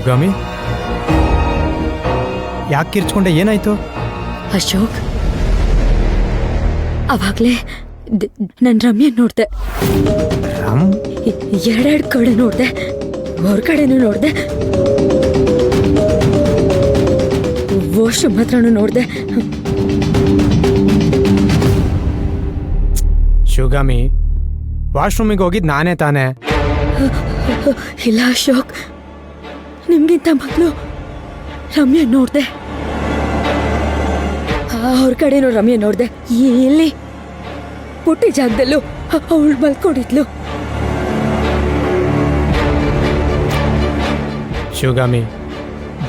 ಶಿವಗಾಮಿ, ಯಾಕೆ ಕಿರ್ಚ್ಕೊಂಡೆ? ಏನಾಯ್ತು? ಅಶೋಕ್, ಅವಾಗ್ಲೇ ನನ್ ರಮ್ಯ ನೋಡ್ದೆ. ರಾಮ್, ಎರಡೆರಡು ಕಡೆ ನೋಡ್ದೆ, ಹೊರಗಡೆನೂ ನೋಡ್ದೆ, ವಾಶ್ರೂಮ್ ಹತ್ರನೂ ನೋಡ್ದೆ. ಶಿವಗಾಮಿ, ವಾಶ್ರೂಮಿಗೆ ಹೋಗಿದ್ ನಾನೇ ತಾನೇ. ಇಲ್ಲ ಅಶೋಕ್, ನಿಮ್ಗಿಂತ ಮೊದಲು ರಮ್ಯ ನೋಡ್ದೆ. ಹೊರಗಡೆನೂ ರಮ್ಯ ನೋಡ್ದೆ. ಎಲ್ಲಿ ಪುಟ್ಟಿ ಜಾಗದಲ್ಲೂ ಅವಳು ಮಲ್ಕೊಂಡಿದ್ಲು. ಶಿವಗಾಮಿ,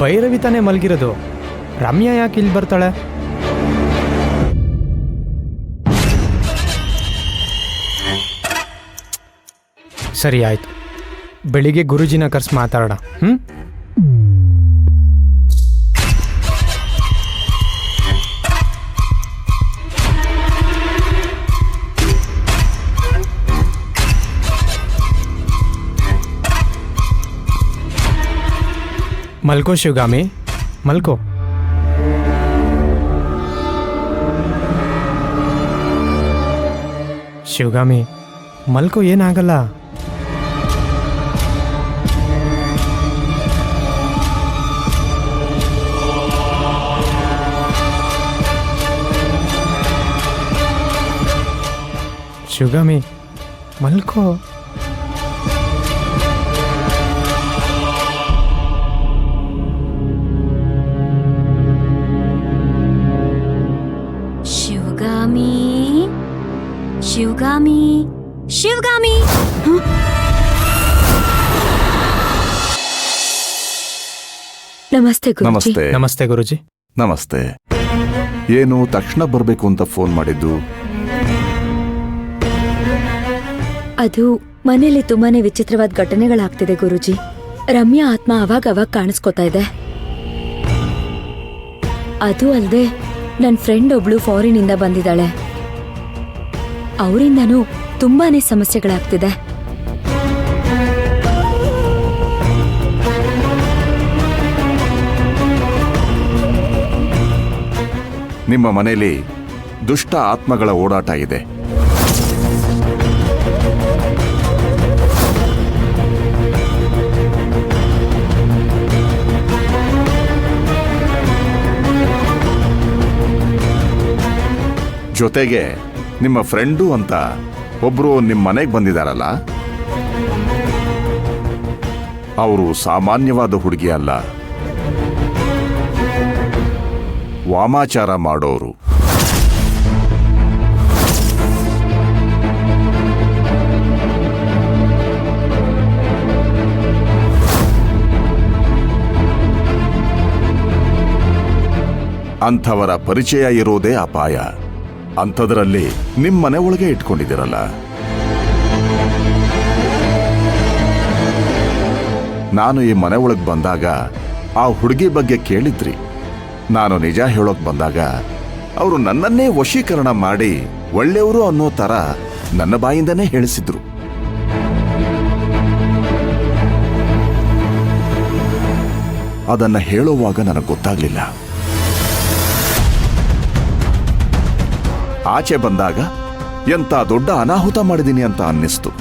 ಭೈರವಿ ತಾನೇ ಮಲಗಿರೋದು. ರಮ್ಯಾ ಯಾಕೆ ಇಲ್ಲಿ ಬರ್ತಾಳೆ? ಸರಿ ಆಯ್ತು, ಬೆಳಿಗ್ಗೆ ಗುರುಜಿನ ಕರ್ಸಿ ಮಾತಾಡೋಣ. ಮಲ್ಕೋ ಶಿವಗಾಮಿ, ಮಲ್ಕೋ. ಶಿವಗಾಮಿ, ಮಲ್ಕೋ, ಏನಾಗಲ್ಲ. ಶಿವಗಾಮಿ, ಮಲ್ಕೋ. ಶಿವಗಾಮಿ, ಶಿವಗಾಮಿ, ಶಿವಗಾಮಿ. ನಮಸ್ತೆ ಗುರುಜಿ. ನಮಸ್ತೆ. ನಮಸ್ತೆ ಗುರುಜಿ. ನಮಸ್ತೆ. ಏನು ತಕ್ಷಣ ಬರಬೇಕು ಅಂತ ಫೋನ್ ಮಾಡಿದ್ದು? ಅದು ಮನೇಲಿ ತುಂಬಾನೇ ವಿಚಿತ್ರವಾದ ಘಟನೆಗಳಾಗ್ತಿದೆ ಗುರುಜಿ. ರಮ್ಯಾ ಆತ್ಮ ಅವಾಗ ಕಾಣಿಸ್ಕೊತಾ ಇದೆ. ಅದು ಅಲ್ಲದೆ ನನ್ನ ಫ್ರೆಂಡ್ ಒಬ್ಳು ಫಾರಿನಿಂದ ಬಂದಿದ್ದಾಳೆ. ಅವರಿಂದನೂ ತುಂಬಾನೇ ಸಮಸ್ಯೆಗಳಾಗ್ತಿದೆ. ನಿಮ್ಮ ಮನೆಯಲ್ಲಿ ದುಷ್ಟ ಆತ್ಮಗಳ ಓಡಾಟ ಇದೆ. ಜೊತೆಗೆ ನಿಮ್ಮ ಫ್ರೆಂಡು ಅಂತ ಒಬ್ರು ನಿಮ್ಮ ಮನೆಗೆ ಬಂದಿದಾರಲ್ಲ, ಅವರು ಸಾಮಾನ್ಯವಾದ ಹುಡುಗಿ ಅಲ್ಲ, ವಾಮಾಚಾರ ಮಾಡೋರು. ಅಂಥವರ ಪರಿಚಯ ಇರೋದೇ ಅಪಾಯ. ಅಂಥದ್ರಲ್ಲಿ ನಿಮ್ಮನೆ ಒಳಗೆ ಇಟ್ಕೊಂಡಿದ್ದೀರಲ್ಲ. ನಾನು ಈ ಮನೆ ಒಳಗೆ ಬಂದಾಗ ಆ ಹುಡುಗಿ ಬಗ್ಗೆ ಕೇಳಿದ್ರಿ. ನಾನು ನಿಜ ಹೇಳೋಕ್ ಬಂದಾಗ ಅವರು ನನ್ನನ್ನೇ ವಶೀಕರಣ ಮಾಡಿ ಒಳ್ಳೆಯವರು ಅನ್ನೋ ತರ ನನ್ನ ಬಾಯಿಂದನೇ ಹೇಳಿಸಿದ್ರು. ಅದನ್ನ ಹೇಳುವಾಗ ನನಗೆ ಗೊತ್ತಾಗ್ಲಿಲ್ಲ. ಆಚೆ ಬಂದಾಗ ಎಂತ ದೊಡ್ಡ ಅನಾಹುತ ಮಾಡಿದೀನಿ ಅಂತ ಅನ್ನಿಸ್ತು.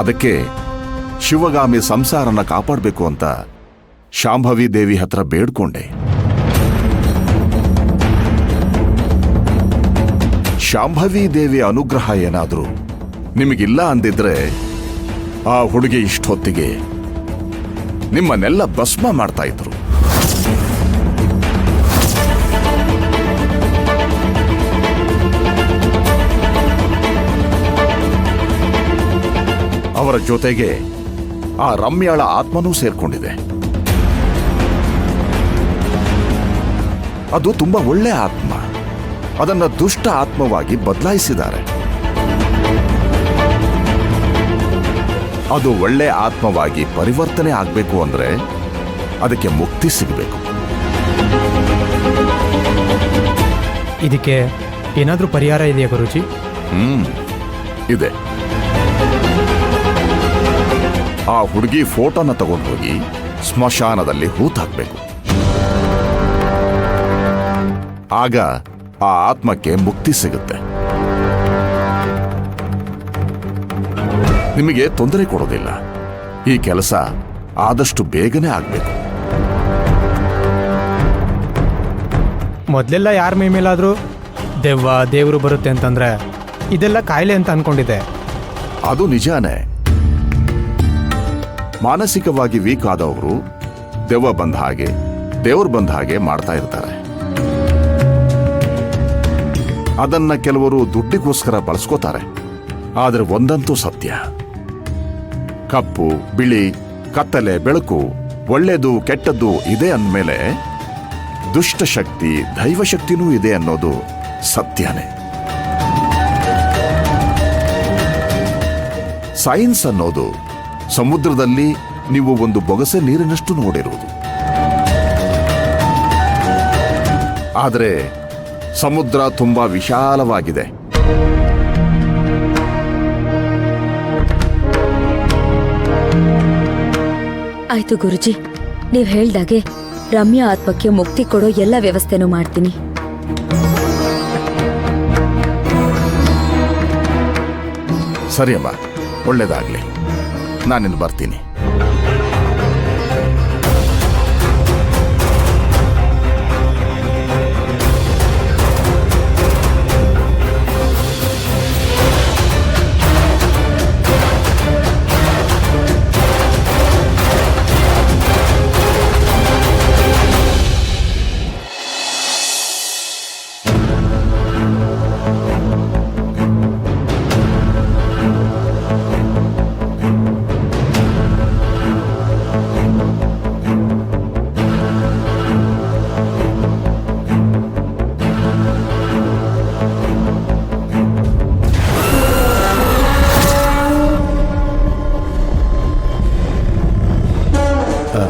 ಅದಕ್ಕೆ ಶಿವಗಾಮಿ ಸಂಸಾರನ ಕಾಪಾಡಬೇಕು ಅಂತ ಶಾಂಭವಿ ದೇವಿ ಹತ್ರ ಬೇಡ್ಕೊಂಡೆ. ಶಾಂಭವಿ ದೇವಿ ಅನುಗ್ರಹ ಏನಾದ್ರೂ ನಿಮಗಿಲ್ಲ ಅಂದಿದ್ರೆ ಆ ಹುಡುಗಿ ಇಷ್ಟೊತ್ತಿಗೆ ನಿಮ್ಮನ್ನೆಲ್ಲ ಭಸ್ಮ ಮಾಡ್ತಾ ಇದ್ರು. ಅವರ ಜೊತೆಗೆ ಆ ರಮ್ಯಾಳ ಆತ್ಮನೂ ಸೇರ್ಕೊಂಡಿದೆ. ಅದು ತುಂಬಾ ಒಳ್ಳೆ ಆತ್ಮ. ಅದನ್ನ ದುಷ್ಟ ಆತ್ಮವಾಗಿ ಬದಲಾಯಿಸಿದ್ದಾರೆ. ಅದು ಒಳ್ಳೆ ಆತ್ಮವಾಗಿ ಪರಿವರ್ತನೆ ಆಗಬೇಕು ಅಂದ್ರೆ ಅದಕ್ಕೆ ಮುಕ್ತಿ ಸಿಗಬೇಕು. ಇದಕ್ಕೆ ಏನಾದ್ರೂ ಪರಿಹಾರ ಇದೆಯಾ ಗುರುಜಿ? ಇದೆ. ಆ ಹುಡುಗಿ ಫೋಟೋನ ತಗೊಂಡು ಹೋಗಿ ಸ್ಮಶಾನದಲ್ಲಿ ಹೂತಾಕ್ಬೇಕು. ಆಗ ಆ ಆತ್ಮಕ್ಕೆ ಮುಕ್ತಿ ಸಿಗುತ್ತೆ. ನಿಮಗೆ ತೊಂದರೆ ಕೊಡೋದಿಲ್ಲ. ಈ ಕೆಲಸ ಆದಷ್ಟು ಬೇಗನೆ ಆಗ್ಬೇಕು. ಮೊದಲೆಲ್ಲ ಯಾರ ಮೈ ಮೇಲಾದರೂ ದೆವ್ವ ದೇವರು ಬರುತ್ತೆ ಅಂತಂದ್ರೆ ಇದೆಲ್ಲ ಕಾಯಿಲೆ ಅಂತ ಅನ್ಕೊಂಡಿದ್ದೆ. ಅದು ನಿಜಾನೇ. ಮಾನಸಿಕವಾಗಿ ವೀಕ್ ಆದವರು ದೆವ್ವ ಬಂದ ಹಾಗೆ ದೇವ್ರು ಬಂದ ಹಾಗೆ ಮಾಡ್ತಾ ಇರ್ತಾರೆ. ಅದನ್ನ ಕೆಲವರು ದುಡ್ಡಿಗೋಸ್ಕರ ಬಳಸ್ಕೋತಾರೆ. ಆದರೆ ಒಂದಂತೂ ಸತ್ಯ, ಕಪ್ಪು ಬಿಳಿ ಕತ್ತಲೆ ಬೆಳಕು ಒಳ್ಳೆಯದು ಕೆಟ್ಟದ್ದು ಇದೆ ಅಂದಮೇಲೆ ದುಷ್ಟಶಕ್ತಿ ದೈವಶಕ್ತಿನೂ ಇದೆ ಅನ್ನೋದು ಸತ್ಯನೇ. ಸೈನ್ಸ್ ಅನ್ನೋದು ಸಮುದ್ರದಲ್ಲಿ ನೀವು ಒಂದು ಬೊಗಸೆ ನೀರಿನಷ್ಟು ನೋಡಿರುವುದು. ಆದರೆ ಸಮುದ್ರ ತುಂಬಾ ವಿಶಾಲವಾಗಿದೆ. ಆಯ್ತು ಗುರುಜಿ, ನೀವ್ ಹೇಳ್ದಾಗೆ ರಮ್ಯಾ ಆತ್ಮಕ್ಕೆ ಮುಕ್ತಿ ಕೊಡೋ ಎಲ್ಲ ವ್ಯವಸ್ಥೆನೂ ಮಾಡ್ತೀನಿ. ಸರಿಯಮ್ಮ, ಒಳ್ಳೇದಾಗ್ಲಿ. ನಾನಿನ್ನು ಬರ್ತೀನಿ.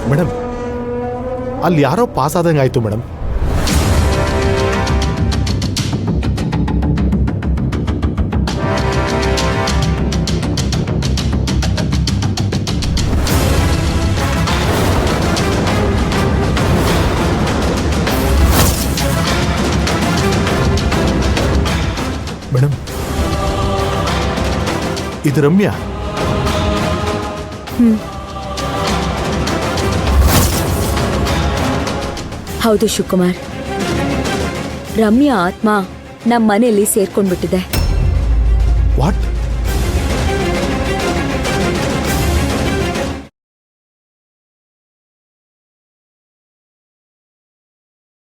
ಮೇಡಮ್, ಅಲ್ಲಿ ಯಾರೋ ಪಾಸ್ ಆದಂಗೆ ಆಯ್ತು ಮೇಡಮ್. ಮೇಡಮ್, ಇದು ರಮ್ಯಾ. ಹೌದು ಶಿವಕುಮಾರ್, ರಮ್ಯಾ ಆತ್ಮ ನಮ್ಮ ಮನೆಯಲ್ಲಿ ಸೇರ್ಕೊಂಡ್ಬಿಟ್ಟಿದೆ. ವಾಟ್?